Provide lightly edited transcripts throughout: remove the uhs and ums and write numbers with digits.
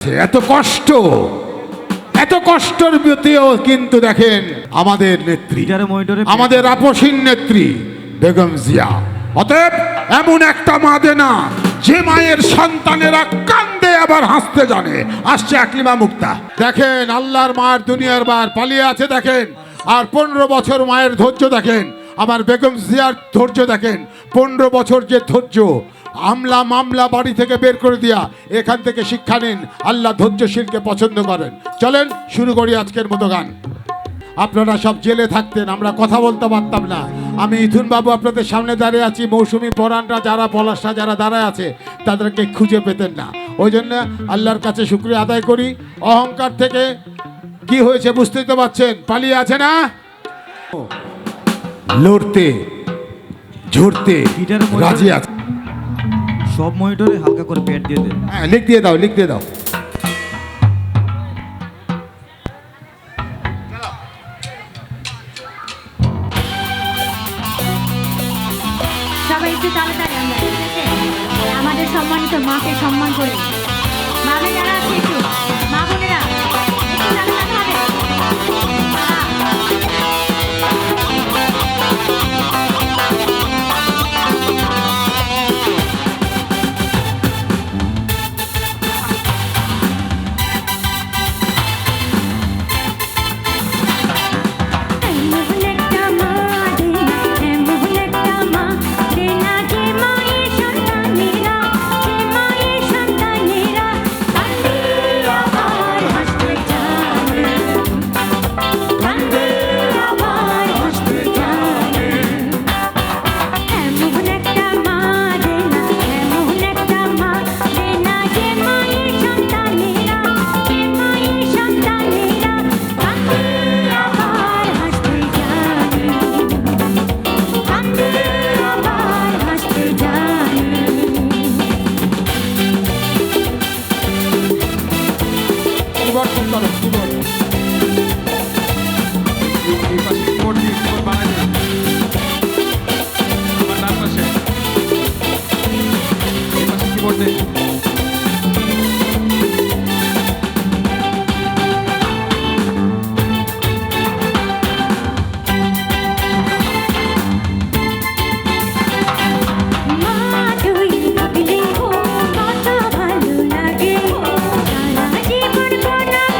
এত কষ্ট, এত কষ্টের মধ্যেও কিন্তু দেখেন আমাদের নেত্রী, আমাদের আপসীন নেত্রী বেগম জিয়া। অতএব এমন একটা মা দেনা যে মায়ের সন্তানেরা কান্দে আবার হাসতে জানে। আসছে আকলিমা মুক্তা। দেখেন আল্লাহর মার দুনিয়ার বার পালিয়ে আছে দেখেন। আর 15 বছর মায়ের ধৈর্য দেখেন, আমার বেগম জিয়ার ধৈর্য দেখেন। 15 বছর যে ধৈর্য, আমলা মামলা বাড়ি থেকে বের করে দিয়া, এখান থেকে শিক্ষা নিন। আল্লাহ ধৈর্যশীলকে পছন্দ করেন। চলেন শুরু করি আজকের মতো গান। আপনারা সব জেলে থাকতেন, আমরা কথা বলতে পারতাম না। আমি ইথুন বাবু আপনাদের সামনে দাঁড়িয়ে আছি, মৌসুমী পরাণরা যারা পলাশরা যারা দাঁড়ায় আছে তাদেরকে খুঁজে পেতেন না। ওই জন্য আল্লাহর কাছে শুকরিয়া আদায় করি। অহংকার থেকে কি হয়েছে বুঝতেই তো পারছেন, পালিয়ে আছে না, লড়তে ঝরতে রাজি আছে। সব মনিটরে হালকা করে প্যাড দিয়ে দেন। হ্যাঁ, লিখ দিয়ে দাও, লিখ দিয়ে দাও। সবাই একটু তাড়াতাড়ি আমরা, ঠিক আছে? আমাদের সম্মানিত মাকে সম্মান করে মামে যারা আছে একটু মা বোনেরা একটু তাড়াতাড়ি হবে।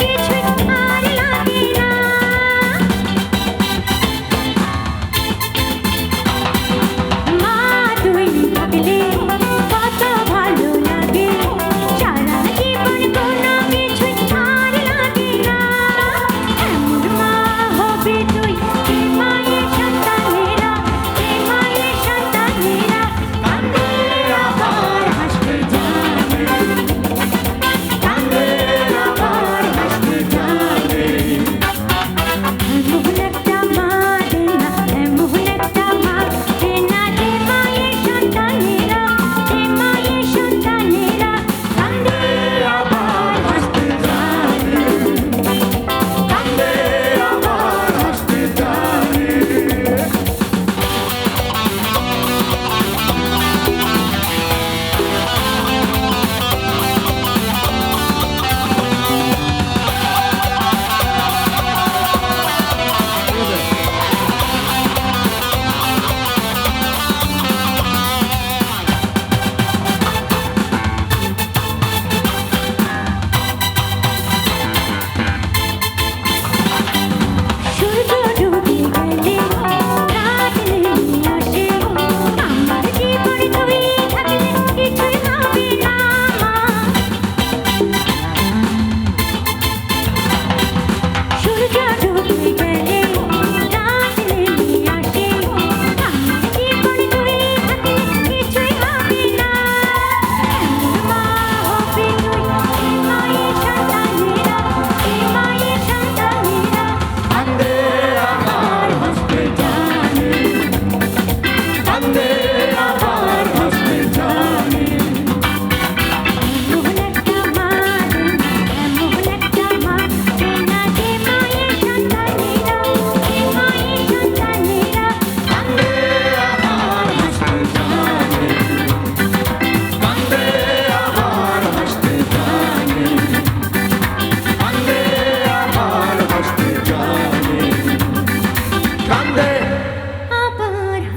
কিছু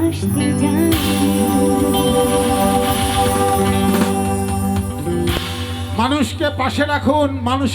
ভাসতে জানি। মানুষকে পাশে রাখুন, মানুষ